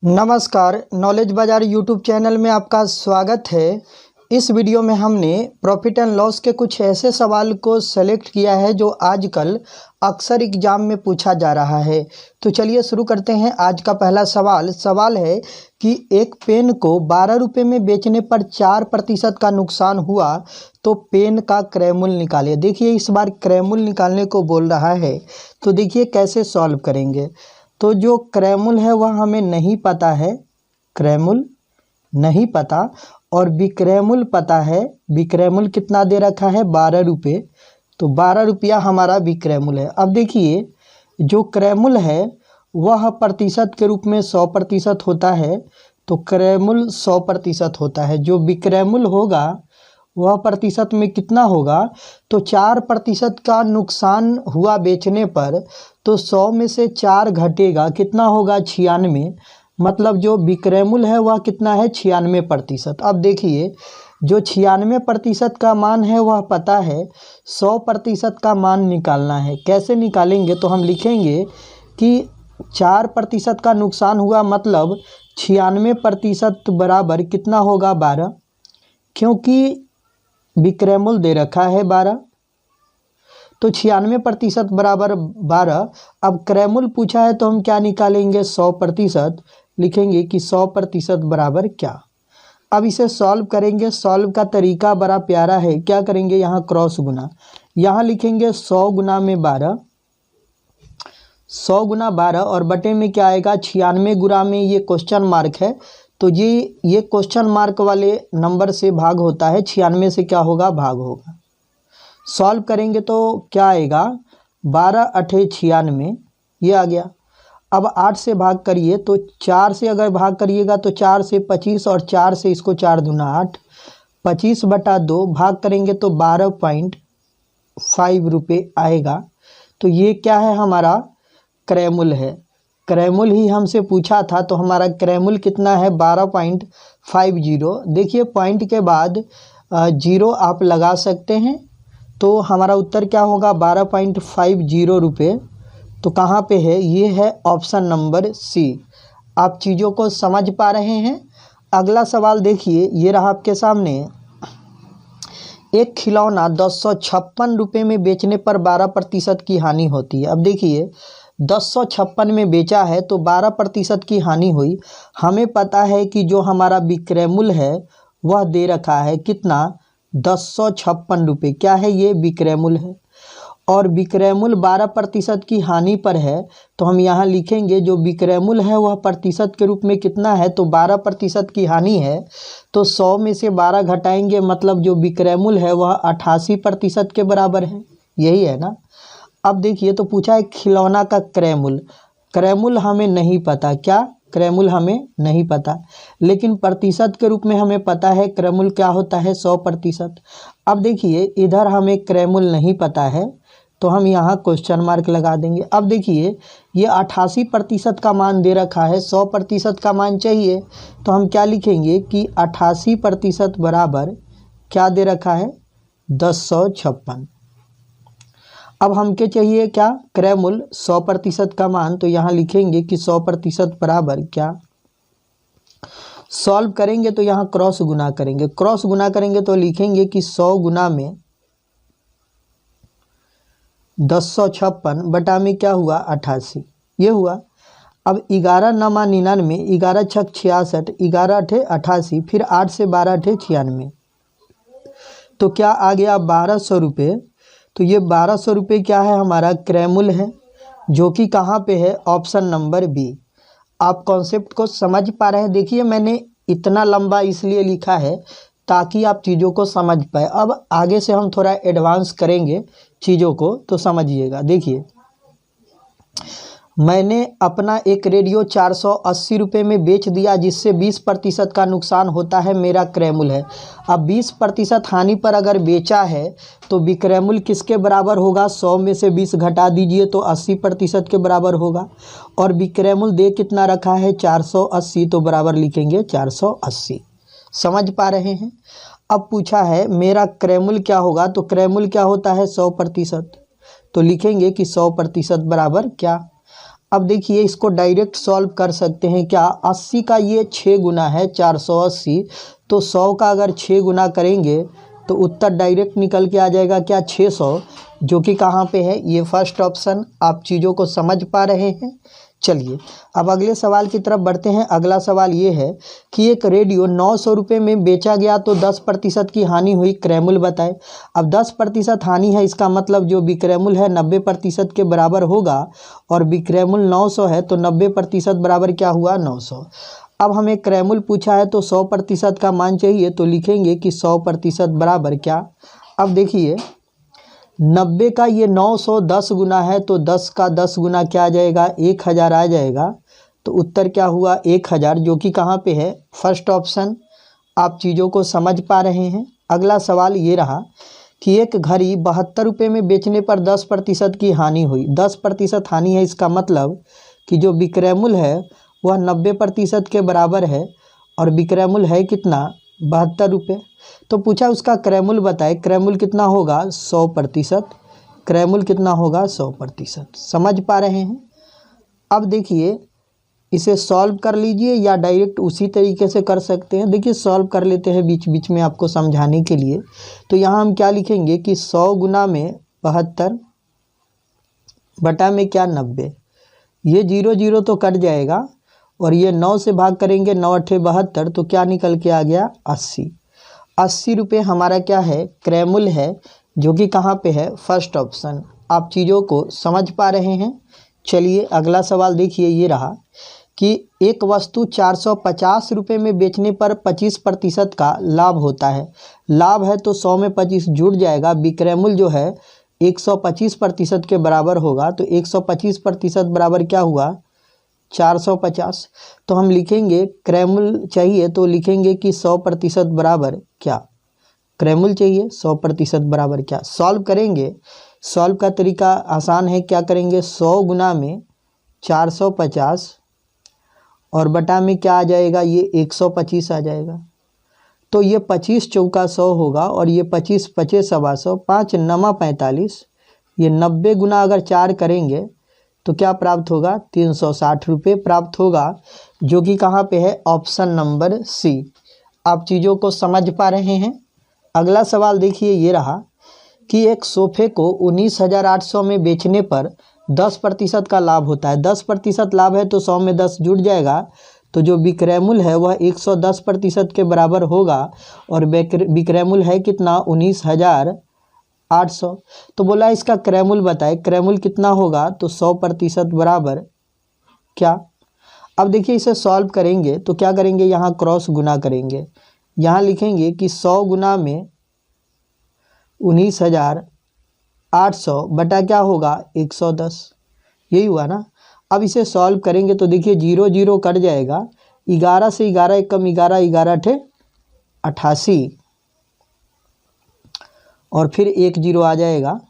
नमस्कार, नॉलेज बाज़ार YouTube channel में आपका स्वागत है। इस वीडियो में हमने प्रॉफिट एंड लॉस के कुछ ऐसे सवाल को सेलेक्ट किया है जो आजकल अक्सर एग्ज़ाम में पूछा जा रहा है। तो चलिए शुरू करते हैं। आज का पहला सवाल है कि एक पेन को 12 रुपये में बेचने पर 4% का नुकसान हुआ तो पेन का क्रय मूल्य निकालिए। देखिए इस बार क्रय मूल्य निकालने को बोल रहा है, तो देखिए कैसे सॉल्व करेंगे। तो जो क्रय मूल्य है वह हमें नहीं पता है, क्रय मूल्य नहीं पता, और विक्रय मूल्य पता है। विक्रय मूल्य कितना दे रखा है, 12 रुपये, तो 12 रुपया हमारा विक्रय मूल्य है। अब देखिए जो क्रय मूल्य है वह प्रतिशत के रूप में 100% होता है, तो क्रय मूल्य 100% होता है। जो विक्रय मूल्य होगा वह प्रतिशत में कितना होगा, तो 4% का नुकसान हुआ बेचने पर, तो 100 में से 4 घटेगा, कितना होगा 96। मतलब जो विक्रय मूल्य है वह कितना है, 96%। अब देखिए जो 96% का मान है वह पता है, 100% का मान निकालना है। कैसे निकालेंगे, तो हम लिखेंगे कि 4% का नुकसान हुआ, मतलब 96% बराबर कितना होगा, 12, क्योंकि विक्रय मूल्य दे रखा है 12, तो 96% बराबर 12। अब क्रय मूल्य पूछा है तो हम क्या निकालेंगे, 100%। लिखेंगे कि 100% बराबर क्या। अब इसे सॉल्व करेंगे। सॉल्व का तरीका बड़ा प्यारा है। क्या करेंगे, यहाँ क्रॉस गुना, यहाँ लिखेंगे 100 गुना में 12, 100 गुना 12, और बटे में क्या आएगा, 96 गुना में ये क्वेश्चन मार्क है, तो ये क्वेश्चन मार्क वाले नंबर से भाग होता है, 96 से क्या होगा, भाग होगा। सॉल्व करेंगे तो क्या आएगा, 12 अठे 96, ये आ गया। अब 8 से भाग करिए, तो 4 से अगर भाग करिएगा तो 4 से 25, और 4 से इसको 4 दूना 8, 25/2 भाग करेंगे तो 12.5 रुपये आएगा। तो ये क्या है, हमारा क्रय मूल्य है। क्रय मूल्य ही हमसे पूछा था, तो हमारा क्रय मूल्य कितना है, 12.50। देखिए पॉइंट के बाद 0 आप लगा सकते हैं, तो हमारा उत्तर क्या होगा, 12.50 रुपये। तो कहाँ पे है, ये है ऑप्शन नंबर सी। आप चीज़ों को समझ पा रहे हैं। अगला सवाल देखिए, ये रहा आपके सामने। एक खिलौना 1056 रुपये में बेचने पर 12% की हानि होती है। अब देखिए 1056 में बेचा है तो 12% की हानि हुई। हमें पता है कि जो हमारा विक्रय मूल्य है वह दे रखा है कितना, 1056 रुपये। क्या है, ये विक्रय मूल्य है, और विक्रय मूल्य 12% की हानि पर है, तो हम यहाँ लिखेंगे जो विक्रय मूल्य है वह प्रतिशत के रूप में कितना है, तो 12% की हानि है, तो 100 में से 12 घटाएंगे, मतलब जो विक्रय मूल्य है वह 88% के बराबर है। यही है ना। अब देखिए तो पूछा है खिलौना का क्रय मूल्य। क्रय मूल्य हमें नहीं पता, क्या क्रय मूल्य हमें नहीं पता, लेकिन प्रतिशत के रूप में हमें पता है क्रय मूल्य क्या होता है, 100%। अब देखिए इधर हमें क्रय मूल्य नहीं पता है, तो हम यहाँ क्वेश्चन मार्क लगा देंगे। अब देखिए ये 88% का मान दे रखा है, 100% का मान चाहिए, तो हम क्या लिखेंगे कि 88% बराबर क्या दे रखा है, 1056। अब हमके चाहिए क्या, क्रय मूल्य 100% का मान, तो यहाँ लिखेंगे कि 100% बराबर क्या। सॉल्व करेंगे तो यहाँ क्रॉस गुना करेंगे। क्रॉस गुना करेंगे तो लिखेंगे कि 100 गुना में 1056 बटा में क्या हुआ, 88, ये हुआ। अब 11 नमा 99, 11 छक 66, 11 अठे 88, फिर 8 से 12 अठे 96, तो क्या आ गया, 1200 रुपये। तो ये 1200 रुपये क्या है, हमारा क्रय मूल्य है, जो कि कहाँ पे है, ऑप्शन नंबर बी। आप कॉन्सेप्ट को समझ पा रहे हैं। देखिए मैंने इतना लंबा इसलिए लिखा है ताकि आप चीज़ों को समझ पाए। अब आगे से हम थोड़ा एडवांस करेंगे चीज़ों को, तो समझिएगा। देखिए मैंने अपना एक रेडियो 480 रुपये में बेच दिया, जिससे 20% का नुकसान होता है, मेरा क्रय मूल्य है। अब 20% हानि पर अगर बेचा है तो विक्रय मूल्य किसके बराबर होगा, 100 में से 20 घटा दीजिए तो 80% के बराबर होगा, और विक्रय मूल्य दे कितना रखा है, 480, तो बराबर लिखेंगे 480। समझ पा रहे हैं। अब पूछा है मेरा क्रय मूल्य क्या होगा, तो क्रय मूल्य क्या होता है, 100%, तो लिखेंगे कि 100% बराबर क्या। अब देखिए इसको डायरेक्ट सॉल्व कर सकते हैं क्या। 80 का ये 6 गुना है 480, तो 100 का अगर 6 गुना करेंगे तो उत्तर डायरेक्ट निकल के आ जाएगा क्या 600, जो कि कहाँ पे है, ये फर्स्ट ऑप्शन। आप चीज़ों को समझ पा रहे हैं। चलिए अब अगले सवाल की तरफ बढ़ते हैं। अगला सवाल ये है कि एक रेडियो 900 रुपये में बेचा गया तो 10% की हानि हुई, क्रयमूल्य बताए। अब 10% हानि है, इसका मतलब जो विक्रयमूल्य है 90% के बराबर होगा, और विक्रयमूल्य 900 है तो 90% बराबर क्या हुआ 900। अब हमें क्रयमूल्य पूछा है तो 100% का मान चाहिए, तो लिखेंगे कि 100% बराबर क्या। अब देखिए 90 का ये 910 गुना है, तो 10 का 10 गुना क्या आ जाएगा 1000 आ जाएगा, तो उत्तर क्या हुआ 1000, जो कि कहाँ पे है फर्स्ट ऑप्शन। आप चीज़ों को समझ पा रहे हैं। अगला सवाल ये रहा कि एक घड़ी 72 रुपये में बेचने पर 10% की हानि हुई। 10% हानि है, इसका मतलब कि जो विक्रयमूल्य है वह 90% के बराबर है, और विक्रयमूल्य है कितना 72 रुपये। तो पूछा उसका क्रयमूल्य बताए, क्रयमूल्य कितना होगा 100%, क्रयमूल्य कितना होगा 100%। समझ पा रहे हैं। अब देखिए इसे सॉल्व कर लीजिए या डायरेक्ट उसी तरीके से कर सकते हैं। देखिए सॉल्व कर लेते हैं बीच बीच में आपको समझाने के लिए। तो यहाँ हम क्या लिखेंगे कि 100 गुना में 72 बटा में क्या 90, ये 0 0 तो कट जाएगा, और ये 9 से भाग करेंगे, 9 8 72, तो क्या निकल के आ गया 80। 80 रुपये हमारा क्या है क्रयमूल्य है, जो कि कहाँ पे है फर्स्ट ऑप्शन। आप चीज़ों को समझ पा रहे हैं। चलिए अगला सवाल देखिए, ये रहा कि एक वस्तु 450 रुपये में बेचने पर 25% का लाभ होता है। लाभ है तो 100 में 25 जुड़ जाएगा, विक्रयमूल्य जो है 125% के बराबर होगा, तो 125% बराबर क्या हुआ 450। तो हम लिखेंगे क्रयमूल्य चाहिए तो लिखेंगे कि 100% बराबर क्या, क्रयमूल्य चाहिए 100% बराबर क्या। सॉल्व करेंगे, सॉल्व का तरीका आसान है। क्या करेंगे 100 गुना में 450 और बटा में क्या आ जाएगा, ये 125 आ जाएगा। तो ये 25 चौका 100 होगा, और ये 25 पचे 125, 5 नमा 45, ये 90 गुना अगर 4 करेंगे तो क्या प्राप्त होगा 360 रुपये प्राप्त होगा, जो कि कहाँ पे है ऑप्शन नंबर सी। आप चीज़ों को समझ पा रहे हैं। अगला सवाल देखिए, ये रहा कि एक सोफे को 19,800 में बेचने पर 10% का लाभ होता है। 10% लाभ है तो 100 में 10 जुड़ जाएगा, तो जो विक्रयमूल्य है वह 110% के बराबर होगा, और विक्रयमूल्य है कितना 19,800। तो बोला इसका क्रयमूल्य बताए, क्रयमूल्य कितना होगा, तो 100% बराबर क्या। अब देखिए इसे सॉल्व करेंगे तो क्या करेंगे, यहाँ क्रॉस गुना करेंगे, यहाँ लिखेंगे कि 100 गुना में 19,800 बटा क्या होगा 110, यही हुआ ना। अब इसे सॉल्व करेंगे तो देखिए 0 0 कट जाएगा, 11 से 11 एक कम 11, 11 8 88, और फिर 1 0 आ जाएगा,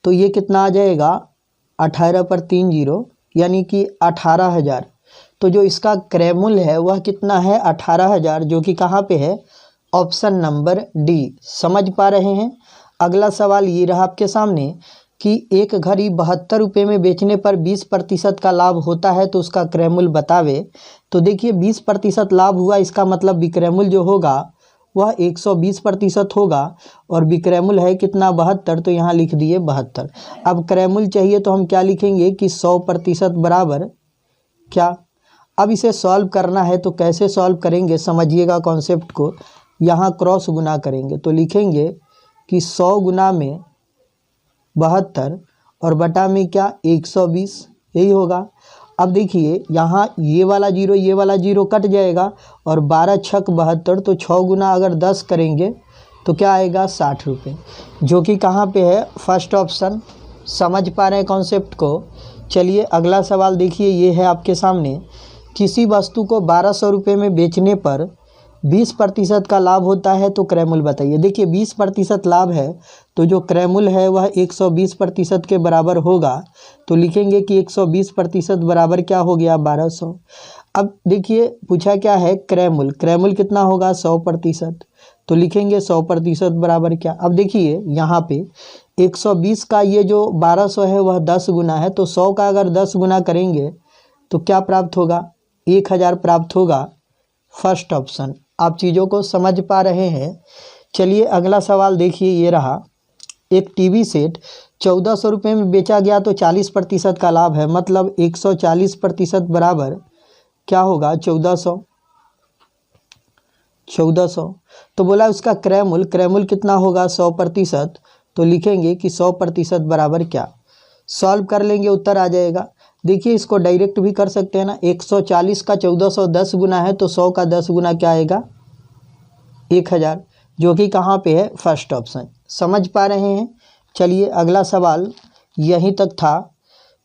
तो ये कितना आ जाएगा 18 पर 3 0, यानी कि 18,000। तो जो इसका क्रयमूल्य है वह कितना है 18,000, जो कि कहाँ पे है ऑप्शन नंबर डी। समझ पा रहे हैं। अगला सवाल ये रहा आपके सामने कि एक घड़ी 72 रुपये में बेचने पर 20% का लाभ होता है, तो उसका क्रयमूल्य बतावे। तो देखिए 20% लाभ हुआ, इसका मतलब विक्रयमूल्य जो होगा वह 120% होगा, और विक्रयमूल्य है कितना 72, तो यहाँ लिख दिए 72। अब क्रयमूल्य चाहिए तो हम क्या लिखेंगे कि 100% बराबर क्या। अब इसे सॉल्व करना है तो कैसे सॉल्व करेंगे समझिएगा कॉन्सेप्ट को। यहाँ क्रॉस गुना करेंगे तो लिखेंगे कि 100 गुना में 72 और बटा में क्या 120, यही होगा। अब देखिए यहाँ ये वाला 0 कट जाएगा, और 12 छक 72, तो 6 गुना अगर 10 करेंगे तो क्या आएगा 60 रुपये, जो कि कहाँ पे है फर्स्ट ऑप्शन। समझ पा रहे हैं कॉन्सेप्ट को। चलिए अगला सवाल देखिए, ये है आपके सामने, किसी वस्तु को 1200 रुपये में बेचने पर 20% का लाभ होता है, तो क्रयमूल्य बताइए। देखिए 20% लाभ है तो जो क्रयमूल्य है वह 120% के बराबर होगा, तो लिखेंगे कि 120% बराबर क्या हो गया 1200। अब देखिए पूछा क्या है क्रयमूल्य, क्रयमूल्य कितना होगा 100%, तो लिखेंगे 100% बराबर क्या। अब देखिए यहाँ पे 120 का ये जो 1200 है वह 10 गुना है, तो 100 का अगर 10 गुना करेंगे तो क्या प्राप्त होगा? 1000 प्राप्त होगा। First option. आप चीज़ों को समझ पा रहे हैं। चलिए अगला सवाल देखिए, ये रहा। एक टीवी सेट 1400 रुपये में बेचा गया तो 40% का लाभ है, मतलब 140% बराबर क्या होगा? 1400। तो बोला उसका क्रय मूल्य कितना होगा? 100%। तो लिखेंगे कि 100% बराबर क्या? सॉल्व कर लेंगे, उत्तर आ जाएगा। देखिए इसको डायरेक्ट भी कर सकते हैं ना। 140 का 1410 गुना है, तो 100 का 10 गुना क्या आएगा? 1000, जो कि कहाँ पे है? First option. समझ पा रहे हैं। चलिए अगला सवाल यहीं तक था।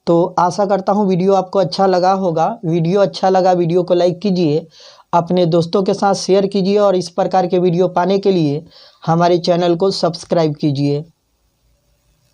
तो आशा करता हूँ वीडियो आपको अच्छा लगा होगा। वीडियो अच्छा लगा, वीडियो को लाइक कीजिए, अपने दोस्तों के साथ शेयर कीजिए और इस प्रकार के वीडियो पाने के लिए हमारे चैनल को सब्सक्राइब कीजिए।